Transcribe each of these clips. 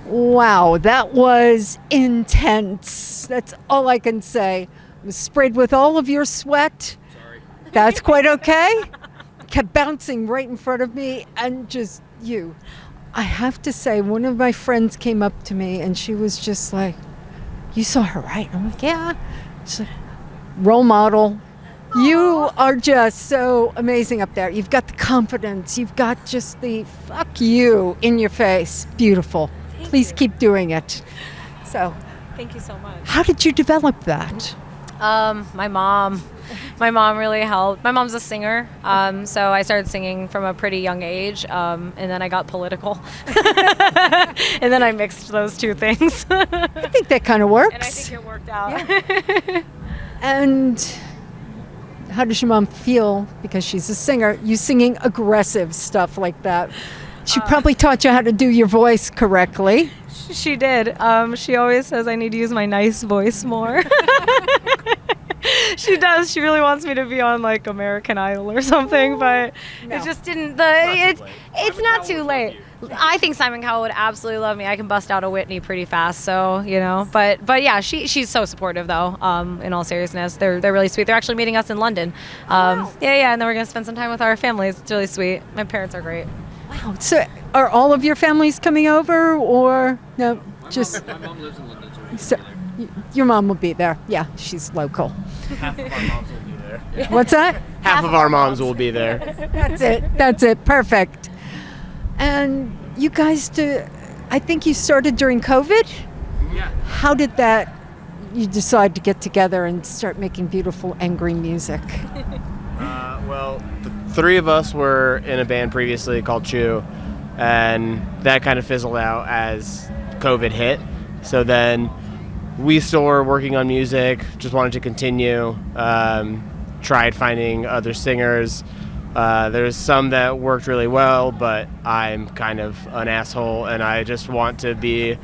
Wow, that was intense. That's all I can say. I was sprayed with all of your sweat. Sorry. That's quite okay. Kept bouncing right in front of me and just you. I have to say, one of my friends came up to me and she was just like, "You saw her, right?" I'm like, "Yeah." She's like, "Role model. You are just so amazing up there. You've got the confidence. You've got just the fuck you in your face. Beautiful. Please keep doing it." So, thank you so much. How did you develop that? My mom really helped. My mom's a singer, so I started singing from a pretty young age, and then I got political, and then I mixed those two things. I think that kind of works. And I think it worked out. Yeah. And how does your mom feel, because she's a singer, you singing aggressive stuff like that? She probably taught you how to do your voice correctly. She did. She always says I need to use my nice voice more. She does. She really wants me to be on like American Idol or something, but it just didn't. It's not too late. I think Simon Cowell would absolutely love me. I can bust out a Whitney pretty fast, so you know. But yeah, she's so supportive though. In all seriousness, they're really sweet. They're actually meeting us in London. Yeah, and then we're gonna spend some time with our families. It's really sweet. My parents are great. Wow. So are all of your families coming over, or no? My mom lives in London, so your mom will be there. Yeah, she's local. Half of our moms will be there. What's that? Half of our moms will be there. That's it. Perfect. And you guys I think you started during COVID? Yeah. How did you decide to get together and start making beautiful, angry music? Well, the three of us were in a band previously called Chew, and that kind of fizzled out as COVID hit. So then we still were working on music, just wanted to continue, tried finding other singers, There's some that worked really well, but I'm kind of an asshole, and I just want to be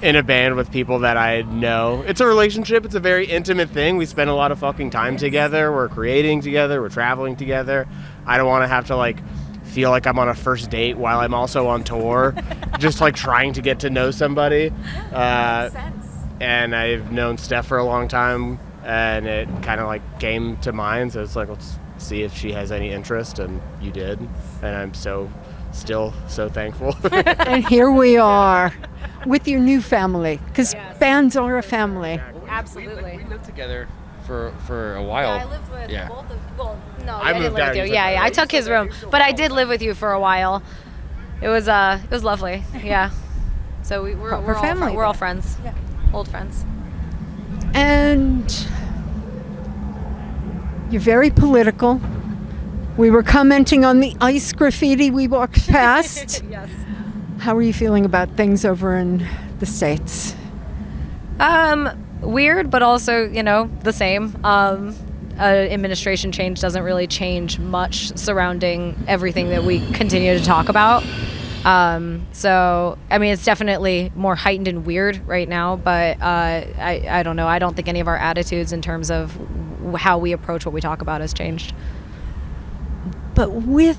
in a band with people that I know. It's a relationship. It's a very intimate thing. We spend a lot of fucking time together. We're creating together. We're traveling together. I don't want to have to, like, feel like I'm on a first date while I'm also on tour, just, like, trying to get to know somebody. And I've known Steph for a long time, and it kind of, like, came to mind. So it's like, let's see if she has any interest, and you did. And I'm still so thankful. And here we are with your new family, because bands are a family. Absolutely. We lived together for a while. I lived with both of. Well, no, I I didn't moved live out, with you. you Yeah, took I took his room, but I did live with you for a while. It was lovely. Yeah. So we're all family we're all friends. Yeah. Old friends. And you're very political. We were commenting on the ice graffiti we walked past. Yes. How are you feeling about things over in the States? Weird, but also, the same. Administration change doesn't really change much surrounding everything that we continue to talk about. So, I mean, it's definitely more heightened and weird right now, but I don't know. I don't think any of our attitudes in terms of how we approach what we talk about has changed. But with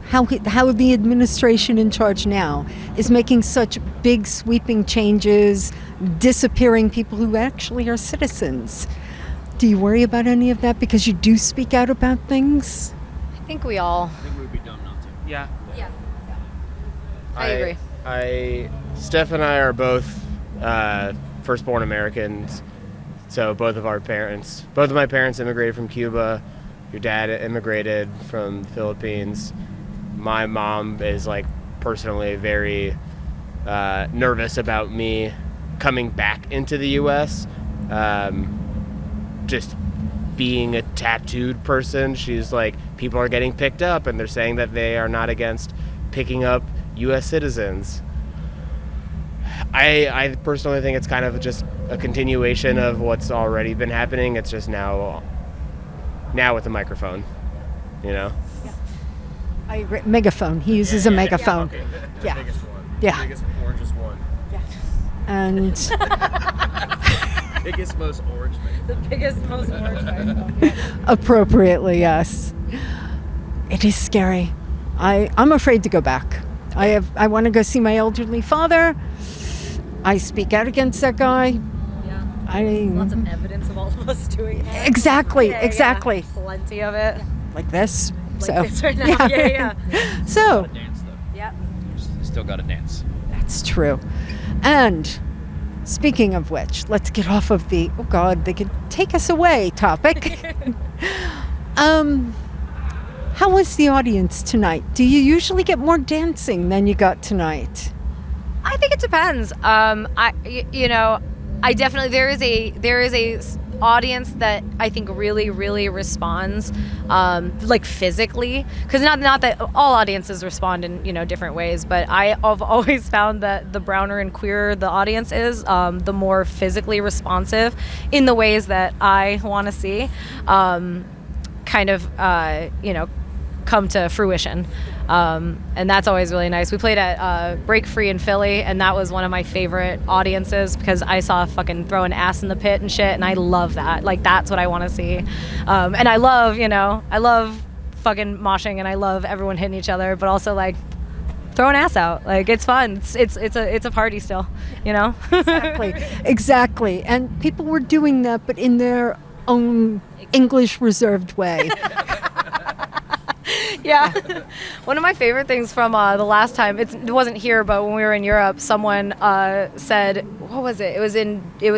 how the administration in charge now is making such big sweeping changes, disappearing people who actually are citizens, do you worry about any of that because you do speak out about things? I think we all. I think we would be dumb not to. Yeah. Yeah. I agree. Steph and I are both firstborn Americans, so both of my parents immigrated from Cuba. Your dad immigrated from the Philippines. My mom is, like, personally very nervous about me coming back into the U.S. Just being a tattooed person, she's like, people are getting picked up, and they're saying that they are not against picking up U.S. citizens. I personally think it's kind of just a continuation of what's already been happening. It's just now with a microphone, Yeah. I agree. Megaphone. He uses a megaphone. Okay. The Yeah. biggest one. Yeah. The biggest, orangest one. And Biggest, most orange man. The biggest, most orange microphone. appropriately, yes. It is scary. I'm afraid to go back. I want to go see my elderly father. I speak out against that guy. Yeah. Lots of evidence of all of us doing it. Exactly. Yeah. Plenty of it. Like this. Like this right now. Yeah. So, Dance though. Yeah. You still got to dance. that's true. And speaking of which, let's get off of the, oh God, they could take us away topic. How was the audience tonight? Do you usually get more dancing than you got tonight? I think it depends. I definitely there is a audience that I think really, really responds, like physically. Because not that all audiences respond in different ways, but I've always found that the browner and queerer the audience is, the more physically responsive in the ways that I want to see, come to fruition. And that's always really nice. We played at Break Free in Philly, and that was one of my favorite audiences because I saw fucking throwing ass in the pit and shit, and I love that. Like, that's what I want to see. And I love fucking moshing, and I love everyone hitting each other, but also, like, throwing ass out. Like, it's fun. It's a party still, Exactly. And people were doing that, but in their own English reserved way. Yeah. One of my favorite things from the last time, it wasn't here, but when we were in Europe, someone said, what was it? It was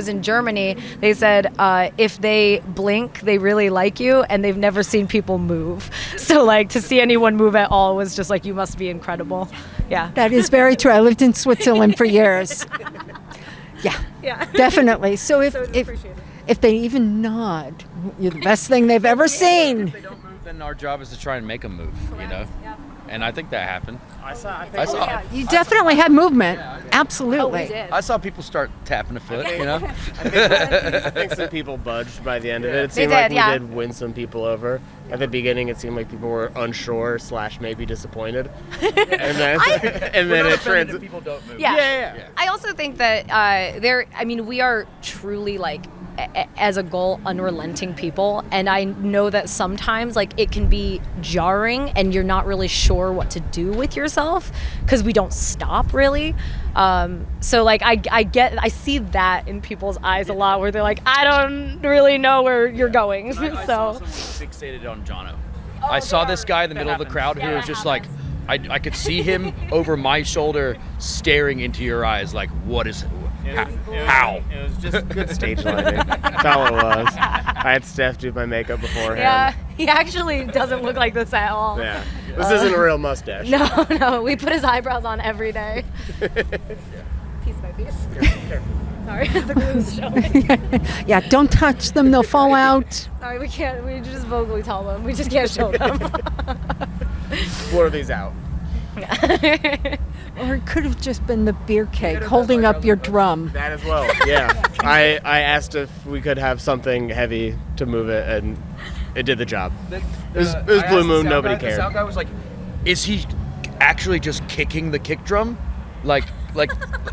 in Germany. They said, if they blink, they really like you, and they've never seen people move. So, like, to see anyone move at all was just like, you must be incredible. Yeah. That is very true. I lived in Switzerland for years. Yeah. Definitely. So if they even nod, you're the best thing they've ever seen. If they don't move, then our job is to try and make them move, Yeah. and I think that happened. I saw. Yeah, you definitely had movement. Absolutely. I saw people start tapping a foot. You know. I think some people budged by the end of it. It seemed They like did, we yeah. did win some people over. At the beginning, it seemed like people were unsure / maybe disappointed, and then it trans. People don't move. Yeah. I also think that we are truly like, as a goal, unrelenting people, and I know that sometimes like it can be jarring and you're not really sure what to do with yourself because we don't stop really. So like I see that in people's eyes a lot where they're like, I don't really know where you're going. I saw someone fixated on Jono. I saw this guy in the middle of the crowd who was just like, I could see him over my shoulder staring into your eyes like, what is how? It was just good stage lighting. That's all it was. I had Steph do my makeup beforehand. Yeah, he actually doesn't look like this at all. Yeah. This isn't a real mustache. No, we put his eyebrows on every day. Piece by piece. Sorry, the glue's showing. Yeah, don't touch them. They'll fall out. Sorry, we can't. We just vocally tell them. We just can't show them. Blur these out. Or it could have just been the beer keg holding up your drum. That as well. Yeah. I asked if we could have something heavy to move it, and it did the job. It was Blue Moon. Nobody cared. The sound guy was like, "Is he actually just kicking the kick drum?" Like,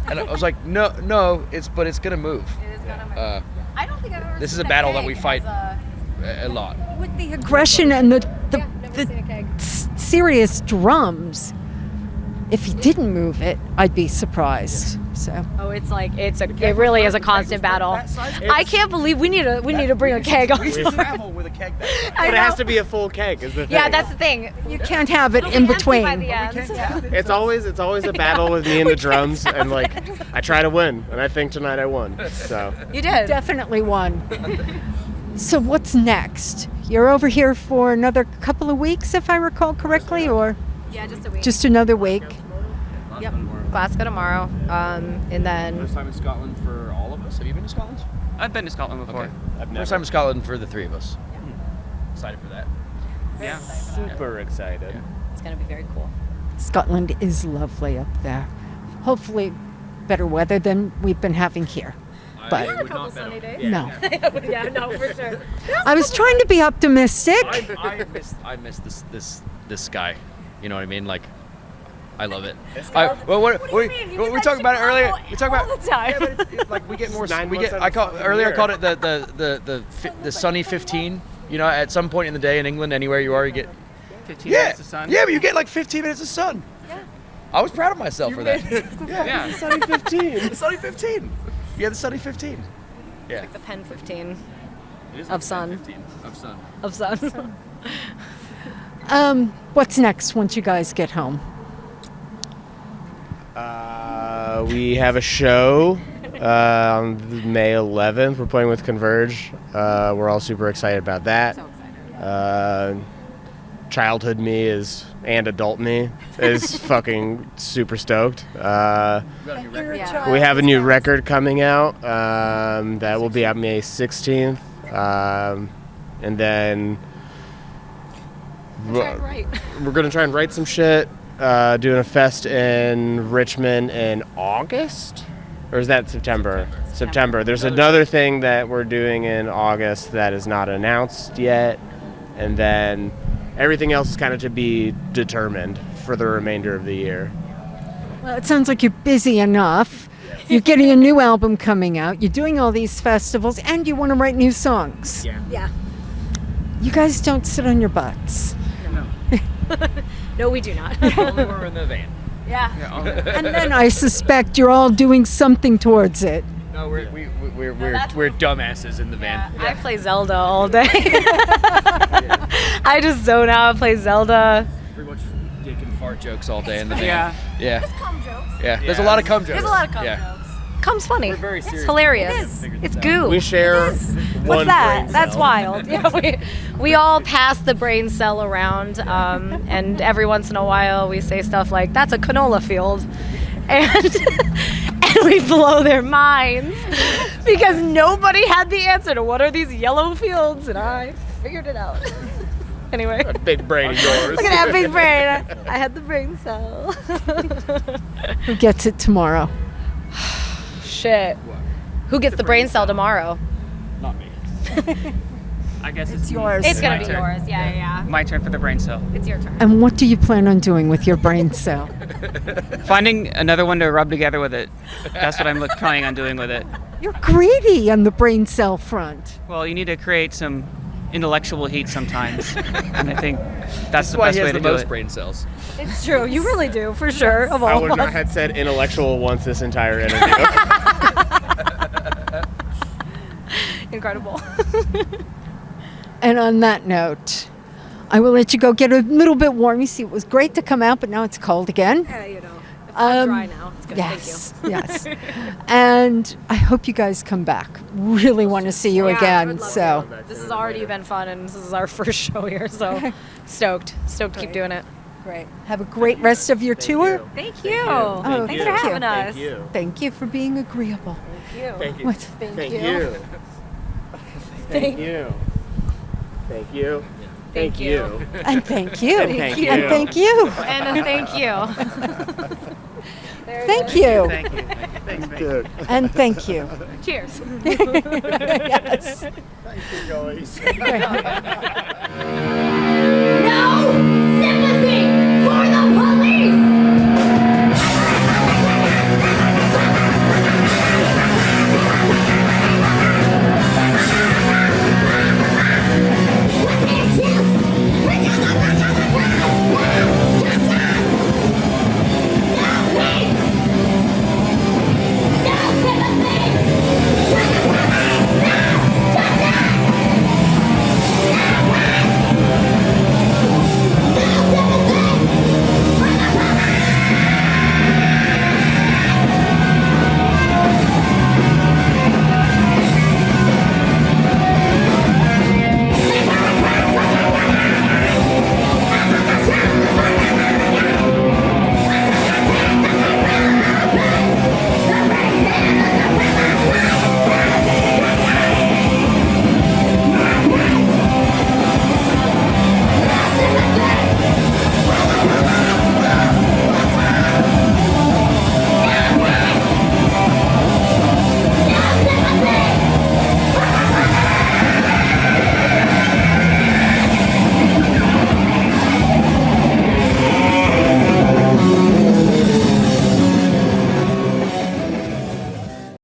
and I was like, "No, it's gonna move." It is gonna move. I don't think I've ever. This is seen a battle that keg we fight as a lot. With the aggression and never seen a keg. serious drums, if he didn't move it, I'd be surprised. So Oh, it really is a constant battle. I can't believe we need to bring a keg on. We travel with a keg back. But it has to be a full keg, is the thing. Yeah, that's the thing. you can't have it in Empty by between. the end. It's always a battle with me and the drums, and like I try to win, and I think tonight I won. So You did. Definitely one. So what's next? You're over here for another couple of weeks, if I recall correctly, or Yeah, just a week. just another week? Yep. Glasgow tomorrow, and then First time in Scotland for all of us. Have you been to Scotland? I've been to Scotland before. Okay. First time in Scotland for the three of us. Excited for that. Yeah. super excited. it's gonna be very cool. Scotland is lovely up there. Hopefully, better weather than we've been having here. But I would not bet on it. days. no, Yeah, no, for sure. I was trying to be optimistic. I miss this guy. You know what I mean? Like, I love it. What do you mean? You we get talked about it that earlier. Chicago We talked about all the time. Yeah, but it's like we get more. 9 We months get. out of the Earlier I year. called it the sunny 15. You know, at some point in the day in England, anywhere you are, you get 15 minutes of sun. Yeah, but you get like 15 minutes of sun. Yeah. I was proud of myself for that. Yeah. Sunny 15. The sunny 15. Yeah, the sunny 15. Yeah. The pen 15 It is Of sun. 15 of sun. of sun. What's next once you guys get home? We have a show on May 11th. We're playing with Converge. We're all super excited about that. So excited. Childhood me and adult me is fucking super stoked. We have a new record coming out that will be out May 16th. And then Right. we're going to try and write some shit. Doing a fest in Richmond in August? Or is that September? September. There's another thing that we're doing in August that is not announced yet. And then everything else is kind of to be determined for the remainder of the year. Well, it sounds like you're busy enough. You're getting a new album coming out. You're doing all these festivals, and you want to write new songs. Yeah. You guys don't sit on your butts. No, we do not. Only when we're in the van. Yeah. And then I suspect you're all doing something towards it. No, we're dumbasses in the van. I play Zelda all day. I just zone out, play Zelda. Pretty much dick and fart jokes all day in the van. Yeah. Yeah. Cum jokes. Yeah. There's a lot of cum jokes. There's a lot of cum Yeah. jokes. Cum's funny. We're very It's serious. hilarious. It's goo. We share What's one that? brain That's cell. wild. Yeah, we all pass the brain cell around, and every once in a while we say stuff like, "That's a canola field," and and we blow their minds because nobody had the answer to what are these yellow fields, and I figured it out. Anyway. Big brain of yours. Look at that big brain. I had the brain cell. Who gets it tomorrow? Shit. Who gets the brain cell tomorrow? Not me. I guess it's yours. It's gonna my be turn. yours. Yeah. My turn for the brain cell. It's your turn. And what do you plan on doing with your brain cell? Finding another one to rub together with it. That's what I'm planning on doing with it. You're greedy on the brain cell front. Well, you need to create some intellectual heat sometimes, and I think that's That's the why best he way has to the do most it. brain cells. It's true. You really do, for sure. Of I all would of not us. have said intellectual once this entire interview. Incredible. And on that note, I will let you go get a little bit warm. You see, it was great to come out, but now it's cold again. Yeah, you know. I'm Um, dry now. It's good. Yes, yes. And I hope you guys come back. Really want to see you Thank you. Yeah, I again. would love So, to. This has already been fun, and this is our first show here, so stoked to keep doing it. great. Have a great rest of your tour. Thank you. Oh, Thanks thank for you. having us. Thank you. Thank you for being agreeable. Thank you. What? Thank you. Thank you. Thank you. Thank you. And thank you. And thank you. And thank you. And a thank you. Thank you. Thank you. Thanks, mate. Dude. And thank you. Cheers. Yes. Thank you, guys.